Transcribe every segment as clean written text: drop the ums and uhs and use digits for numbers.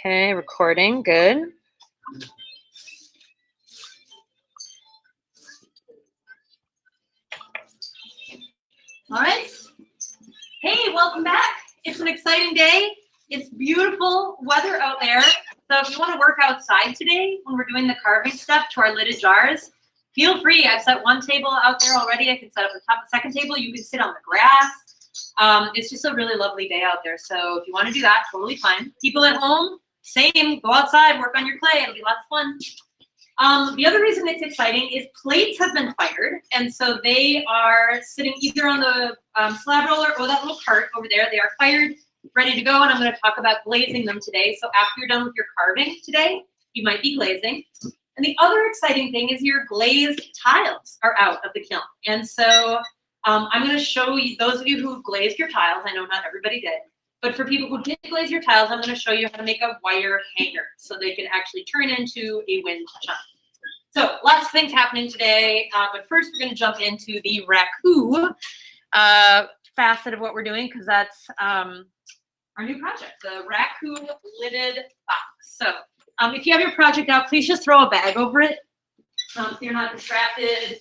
Okay, recording, good. All right. Hey, welcome back. It's an exciting day. It's beautiful weather out there. So if you want to work outside today when we're doing the carving stuff to our lidded jars, feel free. I've set one table out there already. I can set up the second table. You can sit on the grass. It's just a really lovely day out there. So if you want to do that, totally fine. People at home, same. Go outside, work on your clay. It'll be lots of fun. The other reason it's exciting is plates have been fired, and so they are sitting either on the slab roller or that little cart over there. They are fired, ready to go, and I'm going to talk about glazing them today. So after you're done with your carving today, you might be glazing. And the other exciting thing is your glazed tiles are out of the kiln. And so I'm going to show you, those of you who glazed your tiles, I know not everybody did, but for people who did glaze your tiles, I'm going to show you how to make a wire hanger so they can actually turn into a wind chime. So lots of things happening today, but first we're going to jump into the raku facet of what we're doing, because that's our new project, the raku lidded box. So if you have your project out, please just throw a bag over it so you're not distracted.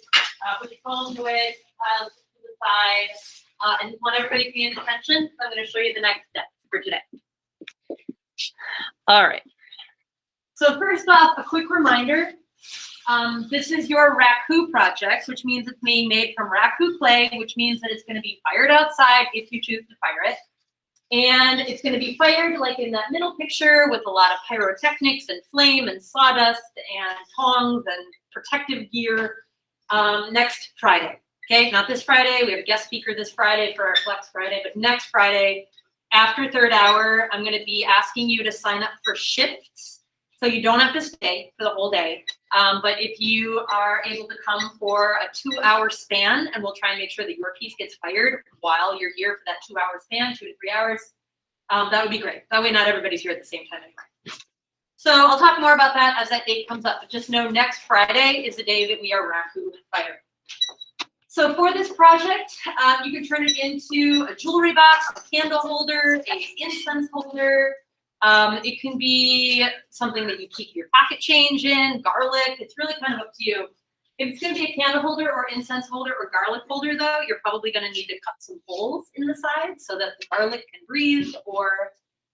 Put your phones away, files to the side, and want everybody paying attention. So I'm going to show you the next step for today. All right. So first off, a quick reminder. This is your raku project, which means it's being made from raku clay, which means that it's going to be fired outside if you choose to fire it. And it's going to be fired like in that middle picture with a lot of pyrotechnics and flame and sawdust and tongs and protective gear next Friday. Okay, not this Friday. We have a guest speaker this Friday for our Flex Friday, but next Friday after third hour, I'm going to be asking you to sign up for shifts. So you don't have to stay for the whole day. But if you are able to come for a 2-hour span, and we'll try and make sure that your piece gets fired while you're here for that 2-hour span, 2 to 3 hours, that would be great. That way not everybody's here at the same time anyway. So I'll talk more about that as that date comes up. But just know next Friday is the day that we are raku fired. So for this project, you can turn it into a jewelry box, a candle holder, an incense holder. It can be something that you keep your pocket change in, garlic. It's really kind of up to you. If it's going to be a candle holder or incense holder or garlic holder, though, you're probably going to need to cut some holes in the sides so that the garlic can breathe or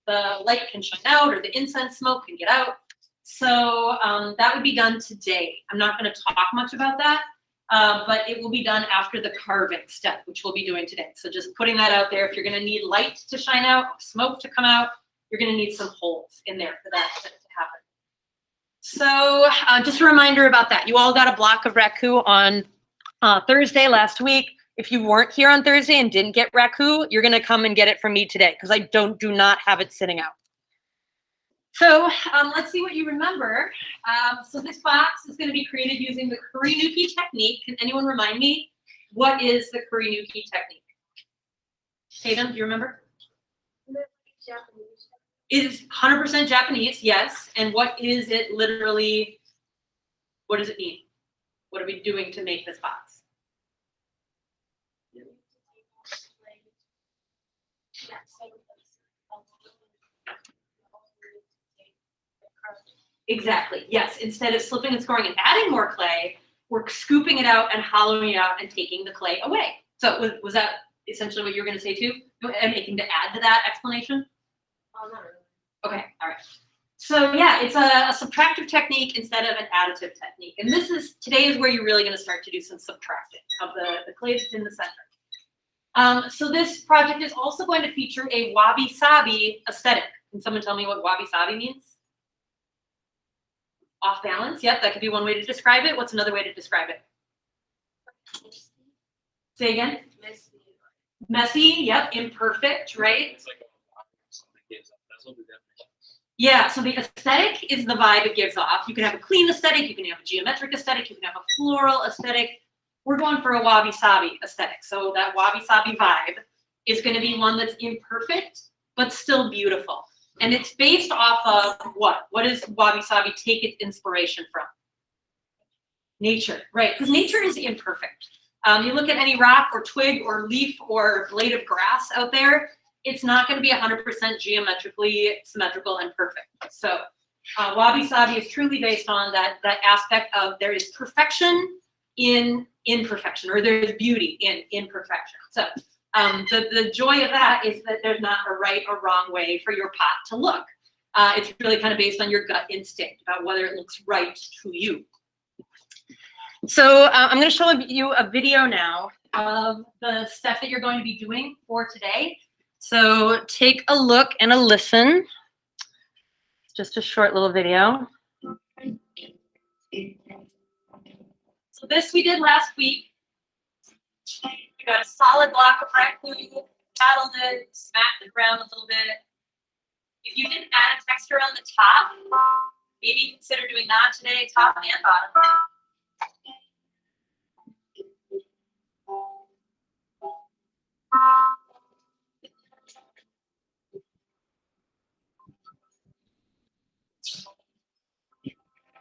the light can shine out or the incense smoke can get out. So that would be done today. I'm not going to talk much about that, but it will be done after the carving step, which we'll be doing today. So just putting that out there. If you're going to need light to shine out, smoke to come out, you're going to need some holes in there for that to happen. So just a reminder about that. You all got a block of raku on Thursday last week. If you weren't here on Thursday and didn't get raku, you're going to come and get it from me today because I do not have it sitting out. So let's see what you remember. So this box is going to be created using the kurinuki technique. Can anyone remind me what is the kurinuki technique? Tatum, do you remember? Japanese. It is 100% Japanese, yes. And what is it literally? What does it mean? What are we doing to make this box? Exactly, yes. Instead of slipping and scoring and adding more clay, we're scooping it out and hollowing it out and taking the clay away. So was that essentially what you were going to say too? Anything to add to that explanation? Oh, not really. Okay, all right. So yeah, it's a subtractive technique instead of an additive technique. And today is where you're really going to start to do some subtracting of the clay that's in the center. So this project is also going to feature a wabi-sabi aesthetic. Can someone tell me what wabi-sabi means? Off balance, yep, that could be one way to describe it. What's another way to describe it? Say again? Messy. Messy, yep, imperfect, right? It's like yeah, so the aesthetic is the vibe it gives off. You can have a clean aesthetic, you can have a geometric aesthetic, you can have a floral aesthetic. We're going for a wabi-sabi aesthetic. So that wabi-sabi vibe is going to be one that's imperfect, but still beautiful. And it's based off of what? What does wabi-sabi take its inspiration from? Nature, right? Because nature is imperfect. You look at any rock or twig or leaf or blade of grass out there, it's not going to be 100% geometrically symmetrical and perfect. So Wabi Sabi is truly based on that aspect of there is perfection in imperfection, or there is beauty in imperfection. So the joy of that is that there's not a right or wrong way for your pot to look. It's really kind of based on your gut instinct about whether it looks right to you. So I'm going to show you a video now of the stuff that you're going to be doing for today. So take a look and a listen. Just a short little video. So this we did last week. We got a solid block of raku, paddled it, smacked it around a little bit. If you didn't add a texture on the top, maybe consider doing that today, top and bottom.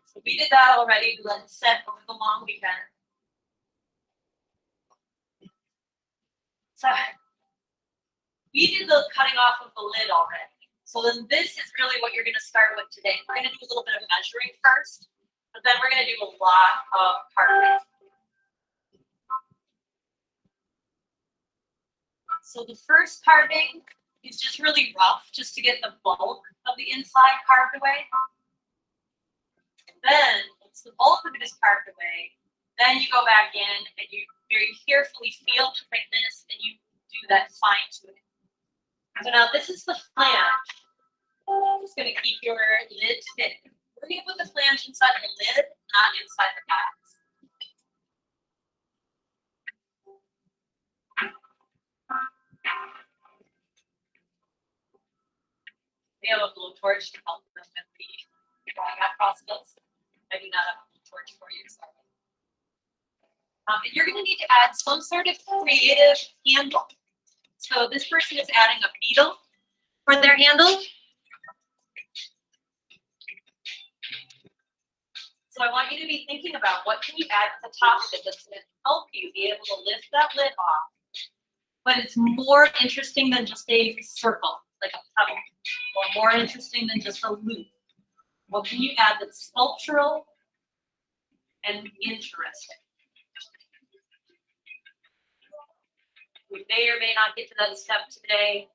So we did that already. We let it set over the long weekend. So we did the cutting off of the lid already. So then this is really what you're going to start with today. We're going to do a little bit of measuring first, but then we're going to do a lot of carving. So the first carving is just really rough, just to get the bulk of the inside carved away. Then, once the bulk of it is carved away, then you go back in and you very carefully feel the thickness and you do that fine tuning. So now this is the flange. It's going to keep your lid thick. We're going to put the flange inside the lid, not inside the box. We have a blowtorch to help them with the drying out process. I do not have a blowtorch for you, sorry. And you're going to need to add some sort of creative handle. So this person is adding a beetle for their handle. So I want you to be thinking about what can you add at the top of it that's going to help you be able to lift that lid off. But it's more interesting than just a circle, like a pebble, or more interesting than just a loop. What can you add that's sculptural and interesting? We may or may not get to that step today.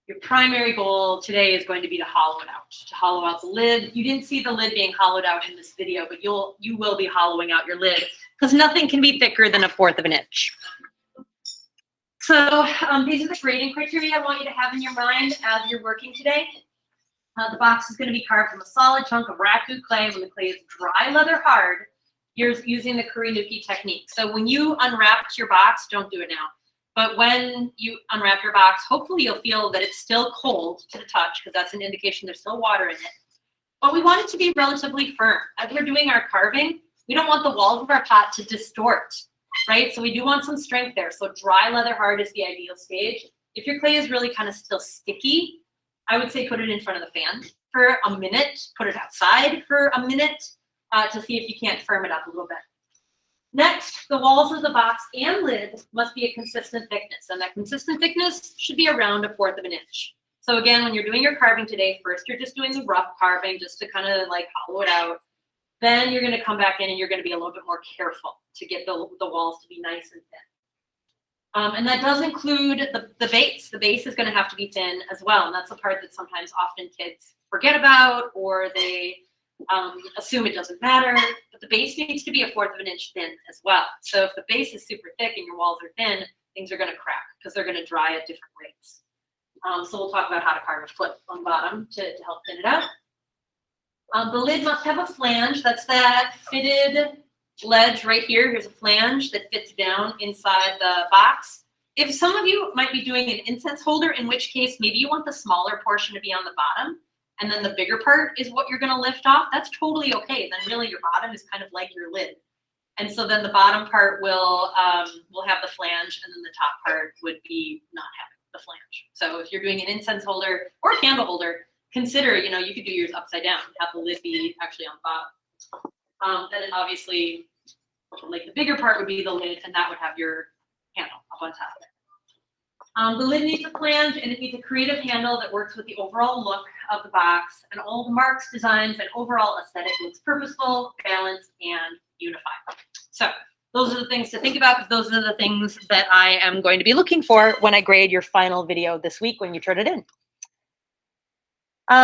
Your primary goal today is going to be to hollow it out, to hollow out the lid. You didn't see the lid being hollowed out in this video, but you will be hollowing out your lid because nothing can be thicker than 1/4 of an inch. So these are the grading criteria I want you to have in your mind as you're working today. The box is going to be carved from a solid chunk of raku clay. When the clay is dry leather hard, you're using the kurinuki technique. So when you unwrap your box, don't do it now. But when you unwrap your box, hopefully you'll feel that it's still cold to the touch because that's an indication there's still water in it. But we want it to be relatively firm. As we're doing our carving, we don't want the walls of our pot to distort, right? So we do want some strength there. So dry leather hard is the ideal stage. If your clay is really kind of still sticky, I would say put it in front of the fan for a minute, put it outside for a minute to see if you can't firm it up a little bit. Next, the walls of the box and lid must be a consistent thickness, and that consistent thickness should be around 1/4 of an inch. So again, when you're doing your carving today, first you're just doing the rough carving just to kind of like hollow it out. Then you're going to come back in and you're going to be a little bit more careful to get the walls to be nice and thin. And that does include the base. The base is going to have to be thin as well, and that's the part that sometimes often kids forget about, or they assume it doesn't matter, but the base needs to be 1/4 of an inch thin as well. So if the base is super thick and your walls are thin, things are going to crack because they're going to dry at different rates. So we'll talk about how to carve a foot on the bottom to help thin it out. The lid must have a flange. That's that fitted ledge right here. Here's a flange that fits down inside the box. If some of you might be doing an incense holder, in which case maybe you want the smaller portion to be on the bottom, and then the bigger part is what you're going to lift off, that's totally okay. Then really your bottom is kind of like your lid. And so then the bottom part will have the flange, and then the top part would be not having the flange. So if you're doing an incense holder or a candle holder, consider, you could do yours upside down, have the lid be actually on the bottom. Then obviously, like the bigger part would be the lid, and that would have your handle up on top. The lid needs a flange and it needs a creative handle that works with the overall look of the box, and all the marks, designs, and overall aesthetic looks purposeful, balanced, and unified. So those are the things to think about, because those are the things that I am going to be looking for when I grade your final video this week when you turn it in.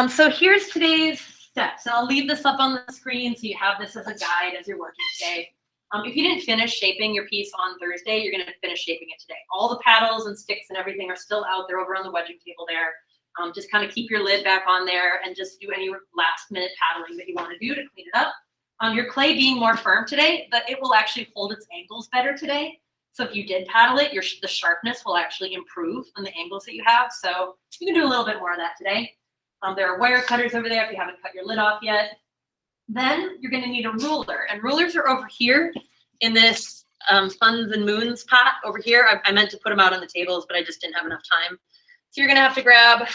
So here's today's steps, and I'll leave this up on the screen so you have this as a guide as you're working today. If you didn't finish shaping your piece on Thursday, you're going to finish shaping it today. All the paddles and sticks and everything are still out there over on the wedging table there. Just kind of keep your lid back on there and just do any last minute paddling that you want to do to clean it up. Your clay being more firm today, but it will actually hold its angles better today. So if you did paddle it, the sharpness will actually improve on the angles that you have. So you can do a little bit more of that today. There are wire cutters over there if you haven't cut your lid off yet. Then you're going to need a ruler, and rulers are over here in this suns and moons pot over here. I meant to put them out on the tables, but I just didn't have enough time. So you're going to have to grab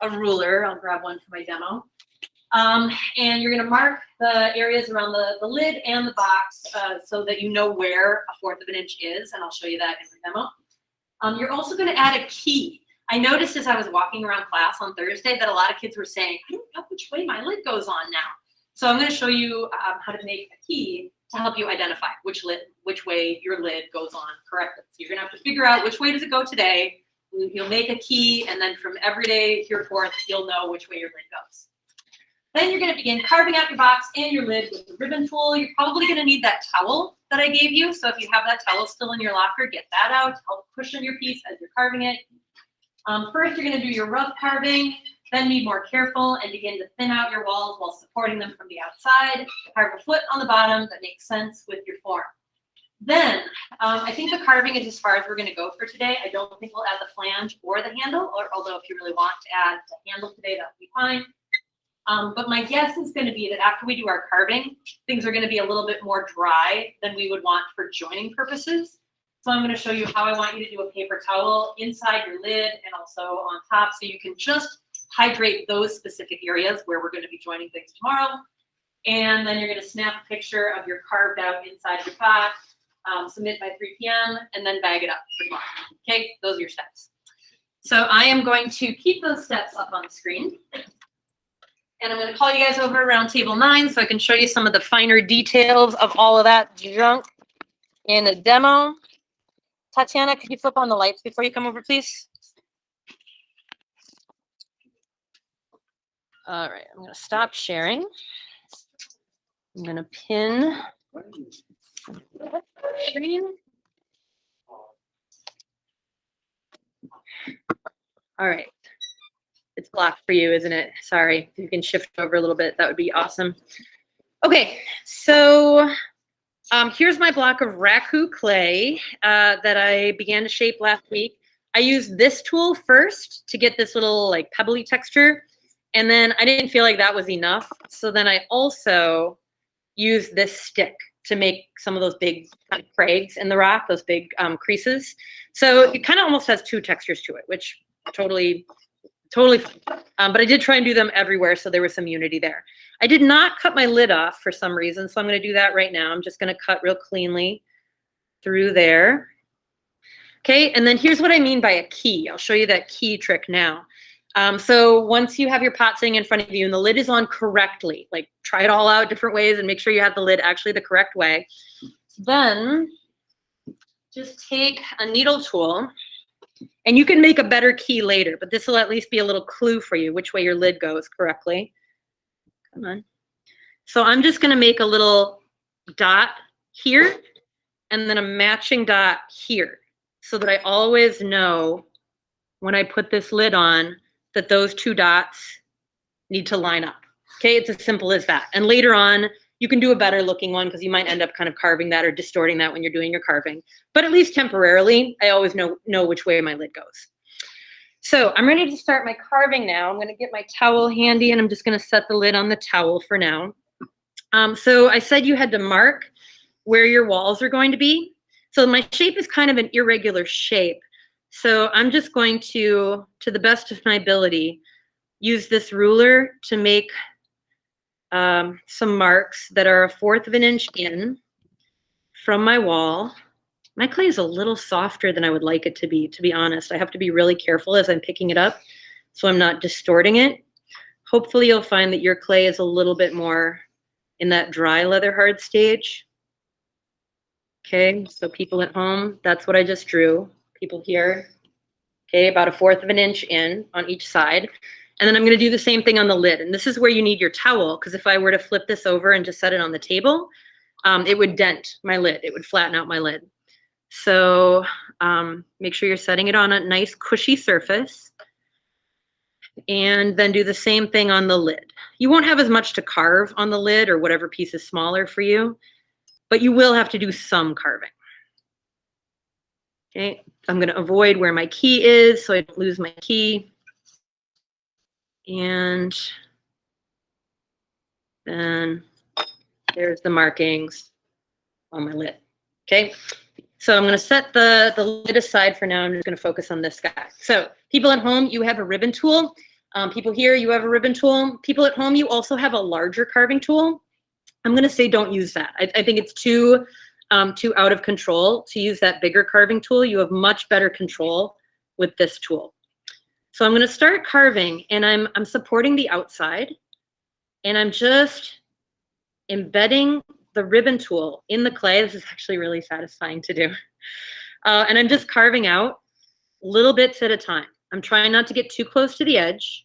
a ruler. I'll grab one for my demo. And you're going to mark the areas around the lid and the box so that you know where 1/4 of an inch is, and I'll show you that in the demo. You're also going to add a key. I noticed as I was walking around class on Thursday that a lot of kids were saying, I don't know which way my lid goes on now. So I'm going to show you how to make a key to help you identify which way your lid goes on correctly. So you're going to have to figure out which way does it go today. You'll make a key, and then from every day hereforth, you'll know which way your lid goes. Then you're going to begin carving out your box and your lid with the ribbon tool. You're probably going to need that towel that I gave you. So if you have that towel still in your locker, get that out to help cushion your piece as you're carving it. First, you're going to do your rough carving. Then be more careful and begin to thin out your walls while supporting them from the outside. Carve a foot on the bottom that makes sense with your form. Then, I think the carving is as far as we're going to go for today. I don't think we'll add the flange or the handle, although if you really want to add the handle today, that would be fine. But my guess is going to be that after we do our carving, things are going to be a little bit more dry than we would want for joining purposes. So I'm going to show you how I want you to do a paper towel inside your lid and also on top, so you can just hydrate those specific areas where we're going to be joining things tomorrow. And then you're going to snap a picture of your carved out inside of your pot, submit by 3 p.m., and then bag it up for tomorrow. Okay, those are your steps. So I am going to keep those steps up on the screen. And I'm going to call you guys over around table 9 so I can show you some of the finer details of all of that junk in a demo. Tatiana, could you flip on the lights before you come over, please? All right, I'm going to stop sharing. I'm going to pin screen. All right. It's blocked for you, isn't it? Sorry. If you can shift over a little bit, that would be awesome. Okay, so here's my block of raku clay that I began to shape last week. I used this tool first to get this little like pebbly texture. And then I didn't feel like that was enough. So then I also used this stick to make some of those big kind of crags in the rock, those big creases. So it kind of almost has 2 textures to it, which totally fine. But I did try and do them everywhere, so there was some unity there. I did not cut my lid off for some reason, so I'm going to do that right now. I'm just going to cut real cleanly through there. Okay, and then here's what I mean by a key. I'll show you that key trick now. So once you have your pot sitting in front of you and the lid is on correctly, like try it all out different ways and make sure you have the lid actually the correct way. Then just take a needle tool, and you can make a better key later, but this will at least be a little clue for you which way your lid goes correctly. Come on. So I'm just going to make a little dot here and then a matching dot here so that I always know when I put this lid on that those 2 dots need to line up. Okay, it's as simple as that. And later on, you can do a better looking one because you might end up kind of carving that or distorting that when you're doing your carving. But at least temporarily, I always know which way my lid goes. So I'm ready to start my carving now. I'm going to get my towel handy, and I'm just going to set the lid on the towel for now. So I said you had to mark where your walls are going to be. So my shape is kind of an irregular shape. So I'm just going to the best of my ability, use this ruler to make some marks that are 1/4 of an inch in from my wall. My clay is a little softer than I would like it to be honest. I have to be really careful as I'm picking it up so I'm not distorting it. Hopefully you'll find that your clay is a little bit more in that dry leather hard stage. Okay, so people at home, that's what I just drew. People here, okay, about 1/4 of an inch in on each side. And then I'm gonna do the same thing on the lid. And this is where you need your towel, because if I were to flip this over and just set it on the table, it would dent my lid. It would flatten out my lid. So make sure you're setting it on a nice cushy surface. And then do the same thing on the lid. You won't have as much to carve on the lid or whatever piece is smaller for you, but you will have to do some carving. Okay, I'm gonna avoid where my key is so I don't lose my key. And then there's the markings on my lid. Okay, so I'm gonna set the lid aside for now. I'm just gonna focus on this guy. So people at home, you have a ribbon tool. People here, you have a ribbon tool. People at home, you also have a larger carving tool. I'm gonna say don't use that. I think it's too out of control to use that bigger carving tool. You have much better control with this tool. So I'm gonna start carving, and I'm supporting the outside, and I'm just embedding the ribbon tool in the clay. This is actually really satisfying to do. And I'm just carving out little bits at a time. I'm trying not to get too close to the edge.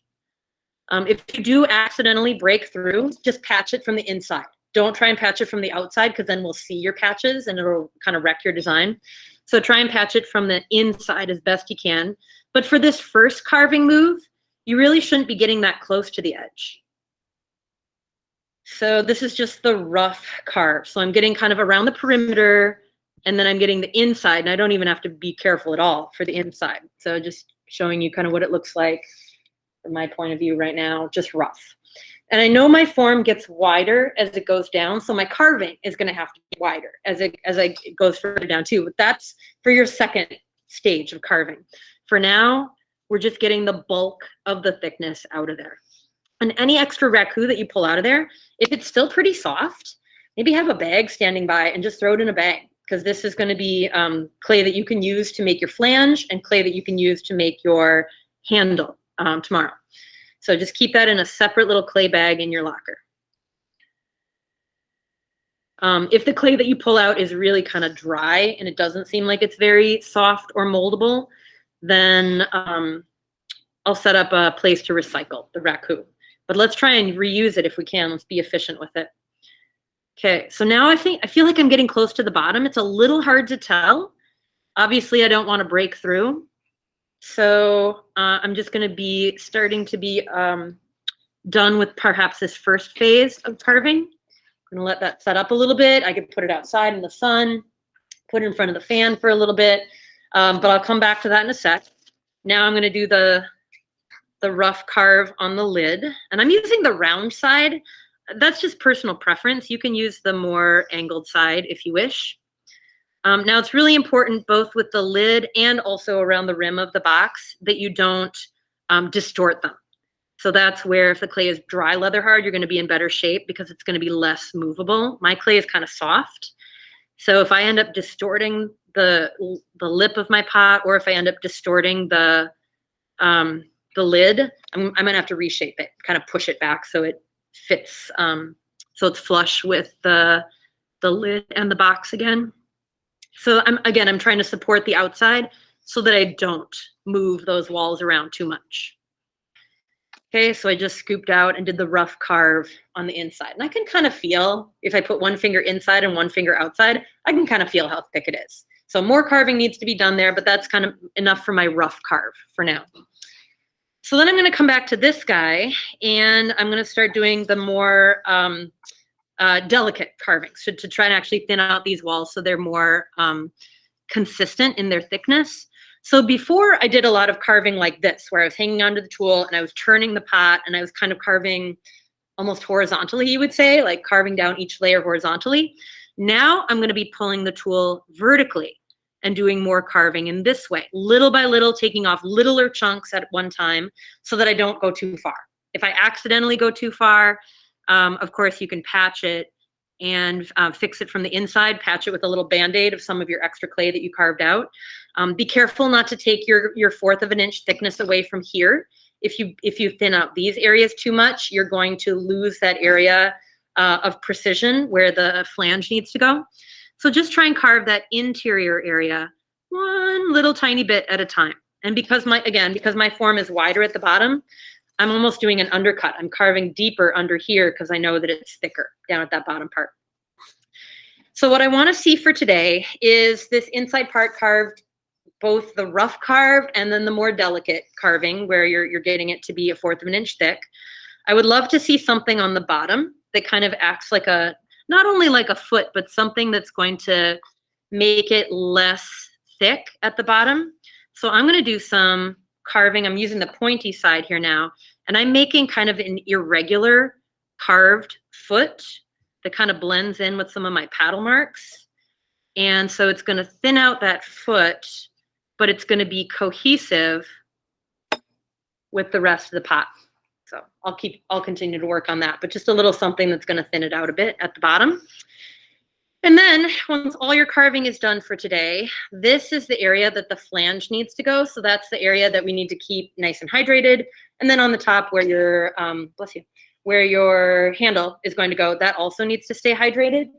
If you do accidentally break through, just patch it from the inside. Don't try and patch it from the outside, because then we'll see your patches and it'll kind of wreck your design. So try and patch it from the inside as best you can. But for this first carving move, you really shouldn't be getting that close to the edge. So this is just the rough carve. So I'm getting kind of around the perimeter, and then I'm getting the inside, and I don't even have to be careful at all for the inside. So just showing you kind of what it looks like from my point of view right now, just rough. And I know my form gets wider as it goes down, so my carving is gonna have to be wider as it goes further down too, but that's for your second stage of carving. For now, we're just getting the bulk of the thickness out of there. And any extra raku that you pull out of there, if it's still pretty soft, maybe have a bag standing by and just throw it in a bag, because this is going to be clay that you can use to make your flange and clay that you can use to make your handle tomorrow. So just keep that in a separate little clay bag in your locker. If the clay that you pull out is really kind of dry and it doesn't seem like it's very soft or moldable, then I'll set up a place to recycle the raku. But let's try and reuse it if we can. Let's be efficient with it. Okay, so now I feel like I'm getting close to the bottom. It's a little hard to tell. Obviously, I don't want to break through. So I'm just going to be starting to be done with perhaps this first phase of carving. I'm going to let that set up a little bit. I could put it outside in the sun, put it in front of the fan for a little bit, but I'll come back to that in a sec. Now I'm going to do the rough carve on the lid, and I'm using the round side. That's just personal preference. You can use the more angled side if you wish. Now it's really important both with the lid and also around the rim of the box that you don't distort them. So that's where if the clay is dry leather hard, you're going to be in better shape because it's going to be less movable. My clay is kind of soft. So if I end up distorting the lip of my pot, or if I end up distorting the lid, I'm going to have to reshape it, kind of push it back so it fits, so it's flush with the lid and the box again. So I'm trying to support the outside so that I don't move those walls around too much. Okay, so I just scooped out and did the rough carve on the inside. And I can kind of feel, if I put one finger inside and one finger outside, I can kind of feel how thick it is. So more carving needs to be done there, but that's kind of enough for my rough carve for now. So then I'm going to come back to this guy, and I'm going to start doing the more delicate carvings to try and actually thin out these walls so they're more consistent in their thickness. So before I did a lot of carving like this, where I was hanging onto the tool and I was turning the pot and I was kind of carving almost horizontally, you would say, like carving down each layer horizontally. Now I'm going to be pulling the tool vertically and doing more carving in this way, little by little, taking off littler chunks at one time so that I don't go too far. If I accidentally go too far, of course, you can patch it and fix it from the inside, patch it with a little Band-Aid of some of your extra clay that you carved out. Be careful not to take your 1/4 of an inch thickness away from here. If you thin out these areas too much, you're going to lose that area of precision where the flange needs to go. So just try and carve that interior area one little tiny bit at a time. And because my form is wider at the bottom, I'm almost doing an undercut. I'm carving deeper under here because I know that it's thicker down at that bottom part. So what I want to see for today is this inside part carved, both the rough carve and then the more delicate carving where you're getting it to be 1/4 of an inch thick. I would love to see something on the bottom that kind of acts like not only like a foot, but something that's going to make it less thick at the bottom. So I'm going to do some carving. I'm using the pointy side here now, and I'm making kind of an irregular carved foot that kind of blends in with some of my paddle marks. And so it's going to thin out that foot, but it's going to be cohesive with the rest of the pot. So I'll continue to work on that, but just a little something that's going to thin it out a bit at the bottom. And then once all your carving is done for today, this is the area that the flange needs to go. So that's the area that we need to keep nice and hydrated. And then on the top where your, bless you, where your handle is going to go, that also needs to stay hydrated.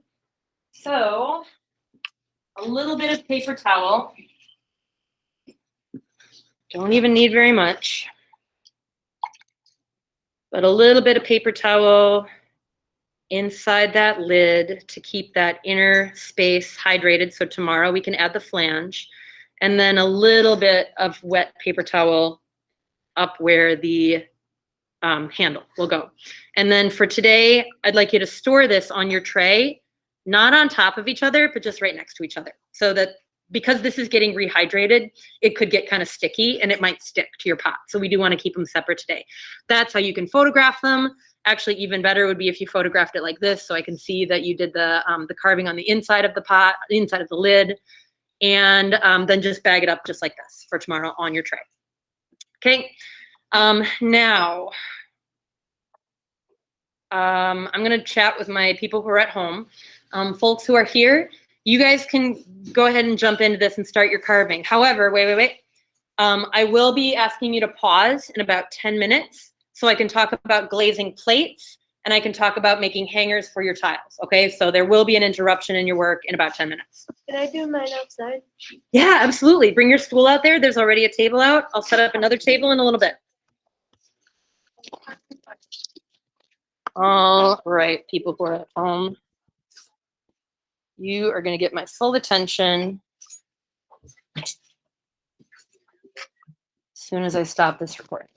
So a little bit of paper towel. Don't even need very much, but a little bit of paper towel inside that lid to keep that inner space hydrated. So tomorrow we can add the flange, and then a little bit of wet paper towel up where the handle will go. And then for today, I'd like you to store this on your tray, not on top of each other, but just right next to each other. So that because this is getting rehydrated, it could get kind of sticky and it might stick to your pot. So we do want to keep them separate today. That's how you can photograph them. Actually, even better would be if you photographed it like this, so I can see that you did the carving on the inside of the pot, the inside of the lid, and then just bag it up just like this for tomorrow on your tray. Okay, now I'm going to chat with my people who are at home. Folks who are here, you guys can go ahead and jump into this and start your carving. However, wait. I will be asking you to pause in about 10 minutes. So I can talk about glazing plates and I can talk about making hangers for your tiles. Okay, so there will be an interruption in your work in about 10 minutes. Can I do mine outside? Yeah, absolutely. Bring your stool out there. There's already a table out. I'll set up another table in a little bit. All right, people who are at home, you are going to get my full attention as soon as I stop this recording.